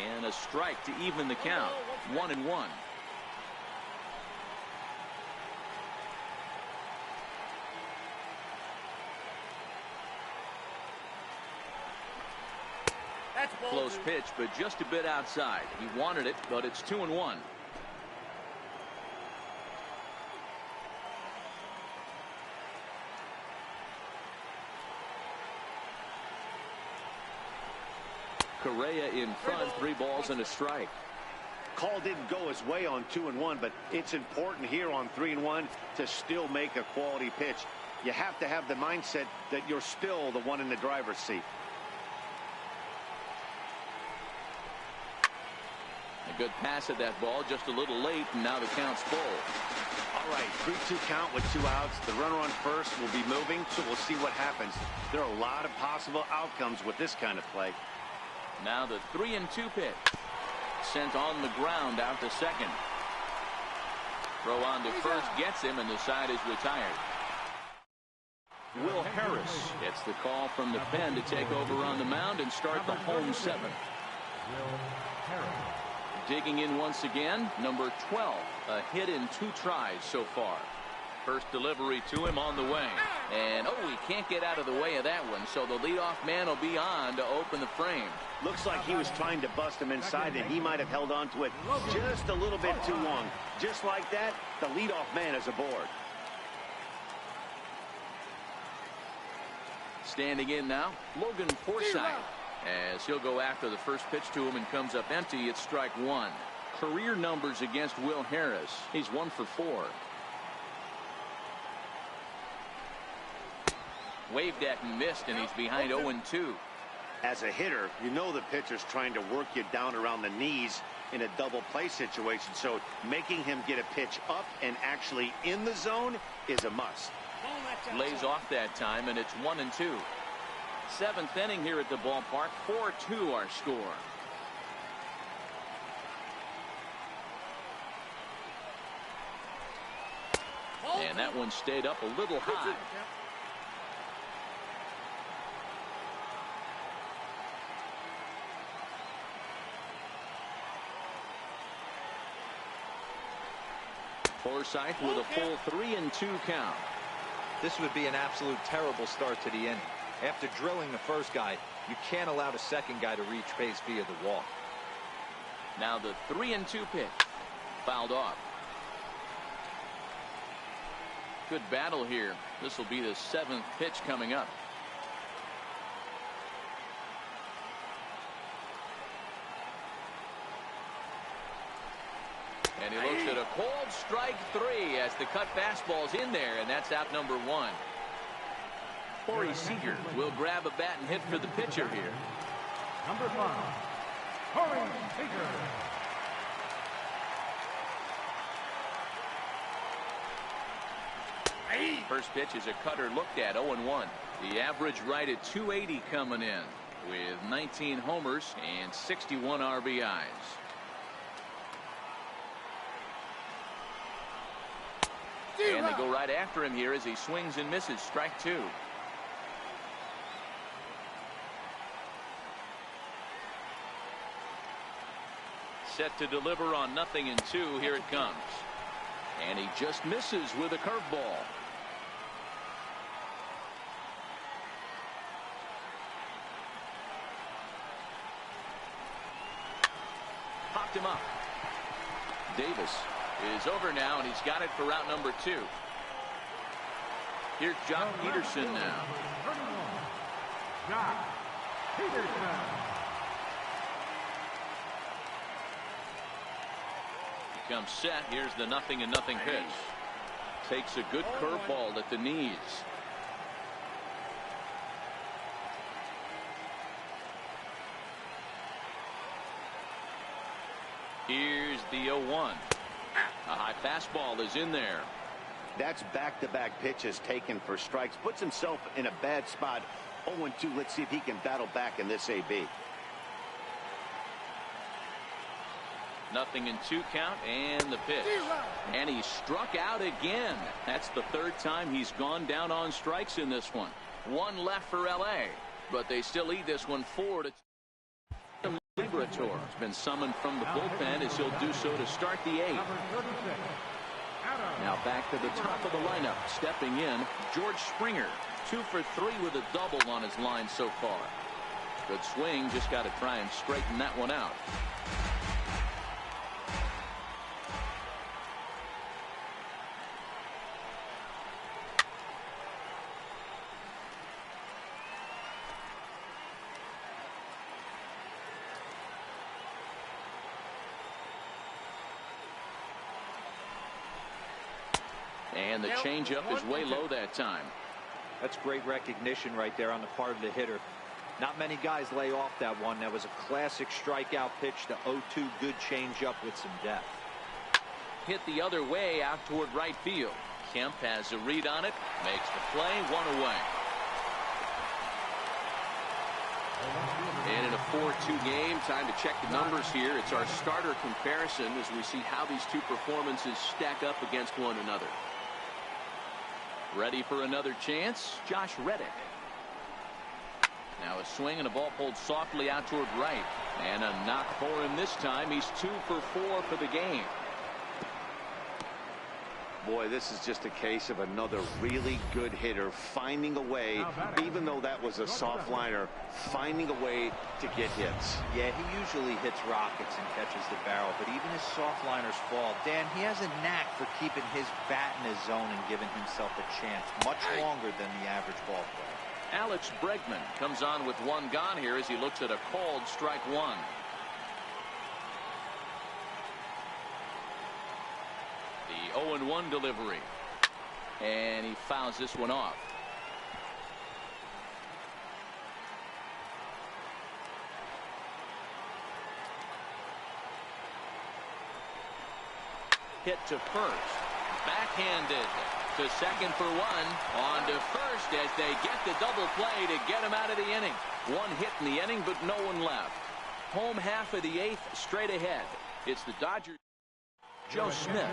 A: And a strike to even the count. 1-1. Close pitch, but just a bit outside. He wanted it, but it's 2-1. Correa in front, 3 balls and a strike.
B: Call didn't go his way on 2-1, but it's important here on 3-1 to still make a quality pitch. You have to have the mindset that you're still the one in the driver's seat.
A: A good pass at that ball, just a little late, and now the count's full.
B: All right, 3-2 count with 2 outs. The runner on first will be moving, so we'll see what happens. There are a lot of possible outcomes with this kind of play.
A: Now the 3-2 pitch. Sent on the ground out to second. Throw on to first gets him, and the side is retired. Will Harris gets the call from the pen to take over on the mound and start the home 7th.
C: Will Harris.
A: Digging in once again, number 12, a hit in 2 tries so far. First delivery to him on the way, and he can't get out of the way of that one, so the leadoff man will be on to open the frame.
B: Looks like he was trying to bust him inside, and he might have held on to it just a little bit too long. Just like that, the leadoff man is aboard.
A: Standing in now, Logan Forsythe, as he'll go after the first pitch to him and comes up empty. It's strike one. Career numbers against Will Harris. He's 1 for 4. Waved at and missed, and he's behind 0-2.
B: As a hitter, you know the pitcher's trying to work you down around the knees in a double play situation, so making him get a pitch up and actually in the zone is a must.
A: Lays off that time, and it's 1-2. 7th inning here at the ballpark. 4-2 our score. And that one stayed up a little high. Forsythe with a full 3-2 count.
D: This would be an absolute terrible start to the inning. After drilling the first guy, you can't allow the second guy to reach base via the walk.
A: Now the 3-2 pitch. Fouled off. Good battle here. This will be the 7th pitch coming up. And he looks at a cold strike 3 as the cut fastball's in there, and that's out number 1. Corey Seager will grab a bat and hit for the pitcher here.
C: Number 5, Corey Seager.
A: First pitch is a cutter looked at, 0-1. The average right at 280 coming in with 19 homers and 61 RBIs. And they go right after him here as he swings and misses. Strike 2. Set to deliver on 0-2. Here it comes. And he just misses with a curveball. Popped him up. Davis is over now, and he's got it for route number 2. Here's Jock Peterson now.
C: Jock Peterson.
A: He comes set. Here's the 0-0 pitch. Takes a good curveball at the knees. Here's the 0-1. A high fastball is in there.
B: That's back-to-back pitches taken for strikes. Puts himself in a bad spot. 0-2. Let's see if he can battle back in this AB.
A: 0-2 count, and the pitch. And he struck out again. That's the 3rd time he's gone down on strikes in this one. 1 left for LA, but they still lead this one 4-2. Liberator has been summoned from the bullpen as he'll do so to start the 8th. Now back to the top of the lineup. Stepping in, George Springer. 2 for 3 with a double on his line so far. Good swing. Just got to try and straighten that one out. And the changeup is way low that time.
D: That's great recognition right there on the part of the hitter. Not many guys lay off that one. That was a classic strikeout pitch. The 0-2 good changeup with some depth.
A: Hit the other way out toward right field. Kemp has a read on it. Makes the play. 1 away. And in a 4-2 game, time to check the numbers here. It's our starter comparison as we see how these two performances stack up against one another. Ready for another chance, Josh Reddick. Now a swing and a ball pulled softly out toward right. And a knock for him this time. He's 2 for 4 for the game.
B: Boy, this is just a case of another really good hitter finding a way, even though that was a soft liner, finding a way to get hits.
D: Yeah, he usually hits rockets and catches the barrel, but even his soft liners fall. Dan, he has a knack for keeping his bat in his zone and giving himself a chance much longer than the average ball player.
A: Alex Bregman comes on with 1 gone here as he looks at a called strike 1. The 0-1 delivery. And he fouls this one off. Hit to first. Backhanded to second for 1. On to first as they get the double play to get him out of the inning. 1 hit in the inning, but no one left. Home half of the 8th straight ahead. It's the Dodgers. Joe Smith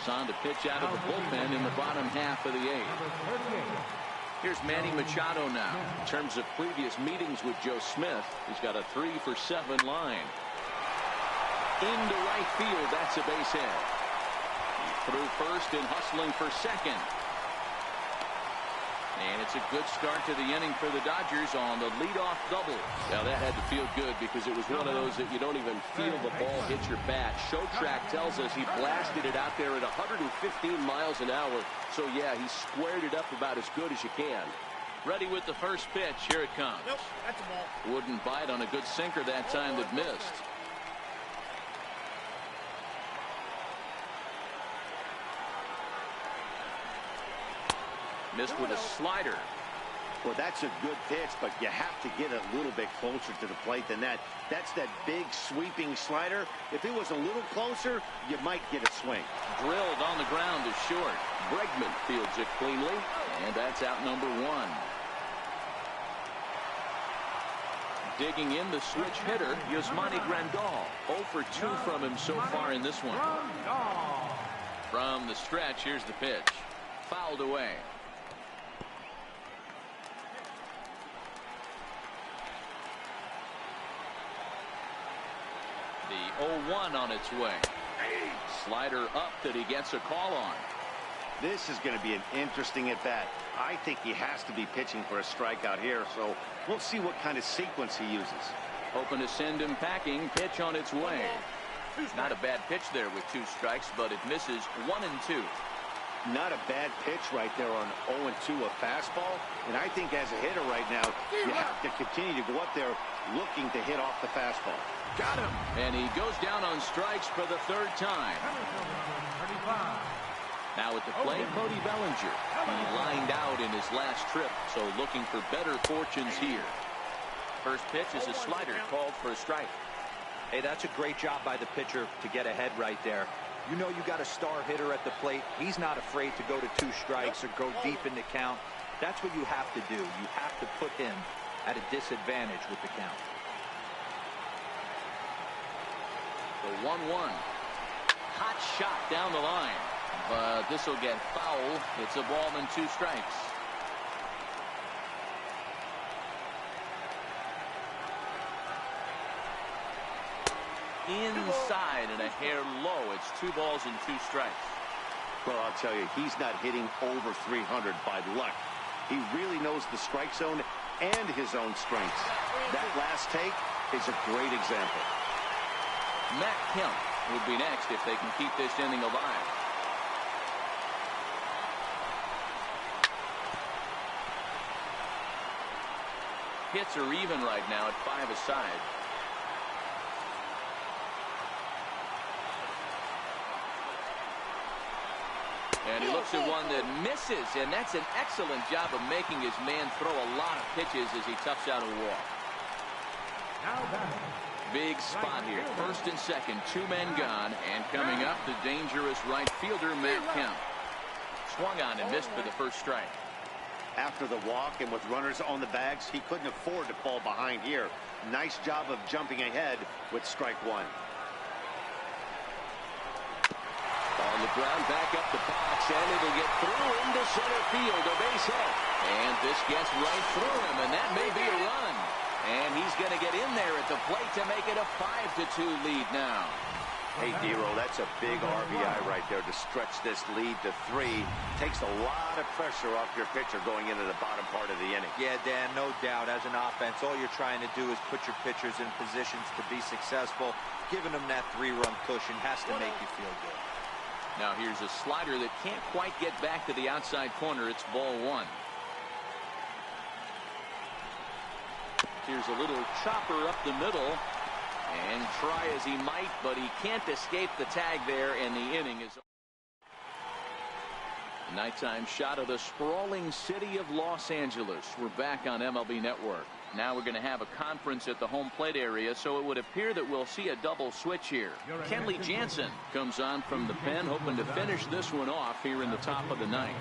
A: is on to pitch out of the bullpen in the bottom half of the 8th. Here's Manny Machado now. In terms of previous meetings with Joe Smith, he's got a 3 for 7 line. Into right field, that's a base hit. He Through first and hustling for second. And it's a good start to the inning for the Dodgers on the leadoff double.
E: Now that had to feel good because it was one of those that you don't even feel the ball hit your bat. Show track tells us he blasted it out there at 115 miles an hour. So yeah, he squared it up about as good as you can.
A: Ready with the first pitch. Here it comes.
F: Nope, that's a ball.
A: Wouldn't bite on a good sinker that time that missed. Missed with a slider.
B: Well, that's a good pitch, but you have to get a little bit closer to the plate than that. That's that big sweeping slider. If it was a little closer, you might get a swing.
A: Drilled on the ground is short. Bregman fields it cleanly, and that's out number one. Digging in the switch hitter, Yasmani Grandal. 0 for 2 from him so far in this one. From the stretch, here's the pitch. Fouled away. The 0-1 on its way. Slider up that he gets a call on.
B: This is going to be an interesting at-bat. I think he has to be pitching for a strikeout here, so we'll see what kind of sequence he uses.
A: Hoping to send him packing. Pitch on its way. Not a bad pitch there with 2 strikes, but it misses 1 and 2.
B: Not a bad pitch right there on 0-2, a fastball. And I think as a hitter right now, you have to continue to go up there looking to hit off the fastball.
A: Got him. And he goes down on strikes for the 3rd time. Now at the plate, Cody Bellinger. He lined out in his last trip, so looking for better fortunes here. First pitch is a slider called for a strike.
D: Hey, that's a great job by the pitcher to get ahead right there. You know you got a star hitter at the plate. He's not afraid to go to 2 strikes or go deep in the count. That's what you have to do. You have to put him at a disadvantage with the count.
A: The 1-1. Hot shot down the line. But this will get foul. It's a ball and 2 strikes. Inside and a hair low. It's 2 balls and 2 strikes.
B: Well, I'll tell you, he's not hitting over 300 by luck. He really knows the strike zone and his own strengths. That last take is a great example.
A: Matt Kemp would be next if they can keep this inning alive. Hits are even right now at 5 aside. And he looks at one that misses, and that's an excellent job of making his man throw a lot of pitches as he toughs out a walk. Big spot here. First and second, 2 men gone, and coming up, the dangerous right fielder, Matt Kemp. Swung on and missed for the first strike.
B: After the walk and with runners on the bags, he couldn't afford to fall behind here. Nice job of jumping ahead with strike 1.
A: On the ground, back up the box, and it'll get through into center field, a base hit. And this gets right through him, and that may be a run. And he's going to get in there at the plate to make it a 5-2 lead now.
B: Hey, Dero, that's a big RBI right there to stretch this lead to 3. Takes a lot of pressure off your pitcher going into the bottom part of the inning.
D: Yeah, Dan, no doubt. As an offense, all you're trying to do is put your pitchers in positions to be successful. Giving them that 3-run cushion has to make you feel good.
A: Now here's a slider that can't quite get back to the outside corner. It's ball 1. Here's a little chopper up the middle. And try as he might, but he can't escape the tag there, and the inning is over. Nighttime shot of the sprawling city of Los Angeles. We're back on MLB Network. Now we're going to have a conference at the home plate area, so it would appear that we'll see a double switch here. Kenley Jansen comes on from the pen, hoping to finish this one off here in the top of the 9th.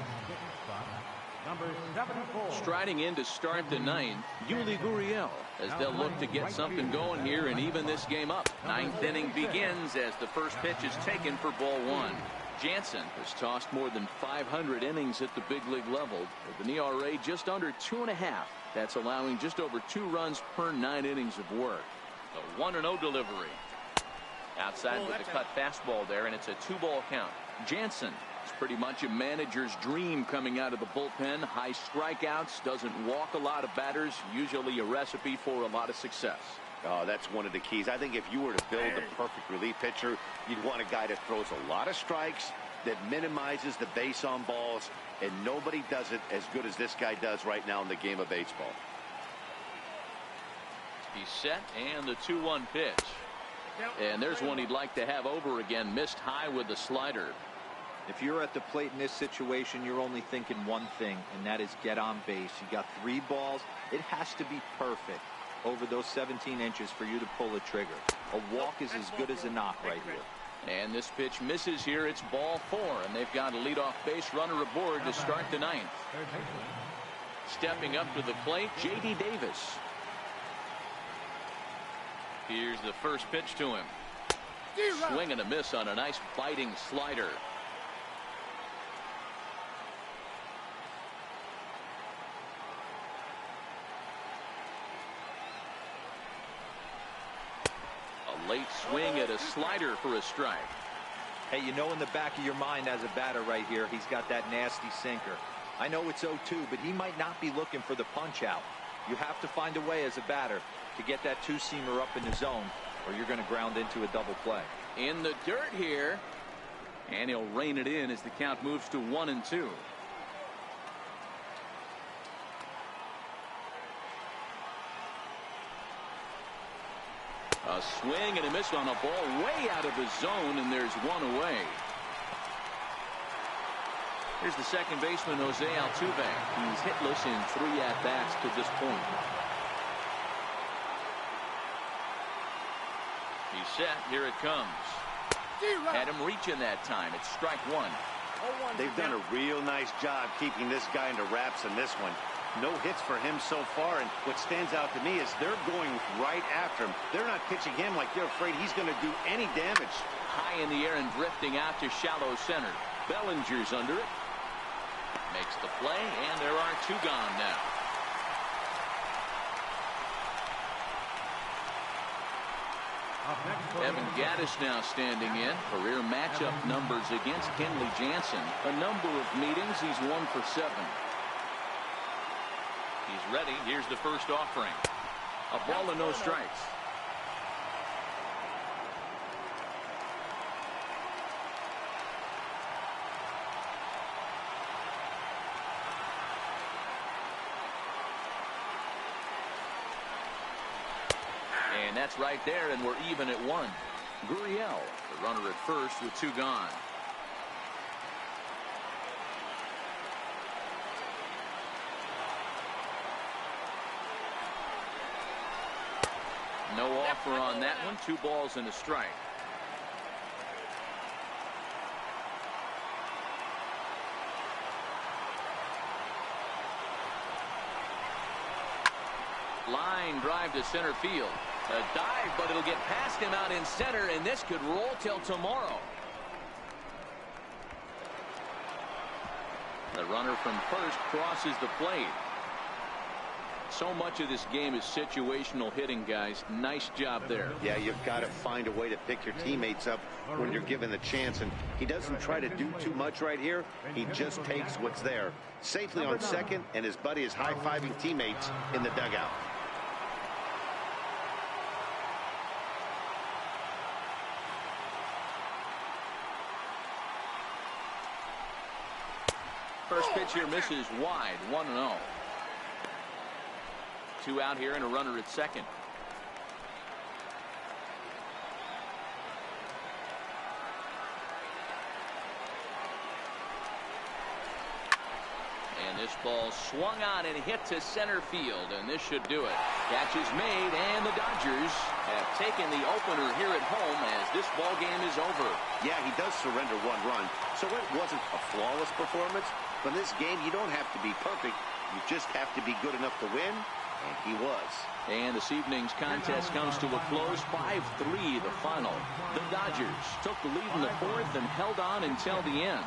A: Striding in to start the 9th, Yuli Gurriel, as they'll look to get something going here and even this game up. 9th inning begins as the first pitch is taken for ball 1. Jansen has tossed more than 500 innings at the big league level with an ERA just under 2.5. That's allowing just over 2 runs per 9 innings of work. The 1-0 delivery. Outside with the cut fastball there, and it's a 2-ball count. Jansen. It's pretty much a manager's dream coming out of the bullpen. High strikeouts, doesn't walk a lot of batters, usually a recipe for a lot of success.
B: Oh, that's one of the keys. I think if you were to build the perfect relief pitcher, you'd want a guy that throws a lot of strikes, that minimizes the base on balls, and nobody does it as good as this guy does right now in the game of baseball.
A: He's set, and the 2-1 pitch. And there's one he'd like to have over again. Missed high with the slider.
D: If you're at the plate in this situation, you're only thinking one thing, and that is get on base. You got 3 balls. It has to be perfect over those 17 inches for you to pull the trigger. A walk is as good as a knock right here.
A: And this pitch misses here. It's ball 4, and they've got a leadoff base runner aboard to start the 9th. Stepping up to the plate, J.D. Davis. Here's the first pitch to him. Swing and a miss on a nice biting slider. A late swing at a slider for a strike.
D: Hey, you know in the back of your mind as a batter right here, he's got that nasty sinker. I know it's 0-2, but he might not be looking for the punch out. You have to find a way as a batter to get that 2-seamer up in the zone, or you're going to ground into a double play.
A: In the dirt here, and he'll rein it in as the count moves to 1-2. A swing and a miss on a ball way out of the zone, and there's one away. Here's the second baseman, Jose Altuve. He's hitless in 3 at-bats to this point. He's set. Here it comes. Had him reaching that time. It's strike 1.
B: They've done a real nice job keeping this guy into wraps in this one. No hits for him so far, and what stands out to me is they're going right after him. They're not pitching him like they're afraid he's going to do any damage.
A: High in the air and drifting out to shallow center. Bellinger's under it. Makes the play, and there are 2 gone now. Evan Gattis now standing in. Career matchup numbers against Kenley Jansen. A number of meetings. He's 1 for 7. He's ready. Here's the first offering. A ball and no strikes. And that's right there, and we're even at 1. Gurriel, the runner at first with 2 gone. No offer on that one. 2 balls and a strike. Line drive to center field. A dive, but it'll get past him out in center, and this could roll till tomorrow. The runner from first crosses the plate. So much of this game is situational hitting, guys. Nice job there.
B: Yeah, you've got to find a way to pick your teammates up when you're given the chance, and he doesn't try to do too much right here. He just takes what's there. Safely on second, and his buddy is high-fiving teammates in the dugout.
A: First pitch here misses wide. 1-0. 2 out here and a runner at second. And this ball swung on and hit to center field, and this should do it. Catch is made, and the Dodgers have taken the opener here at home as this ball game is over.
B: Yeah, he does surrender 1 run, so it wasn't a flawless performance. But in this game, you don't have to be perfect. You just have to be good enough to win, and he was.
A: And this evening's contest comes to a close. 5-3 the final. The Dodgers took the lead in the 4th and held on until the end.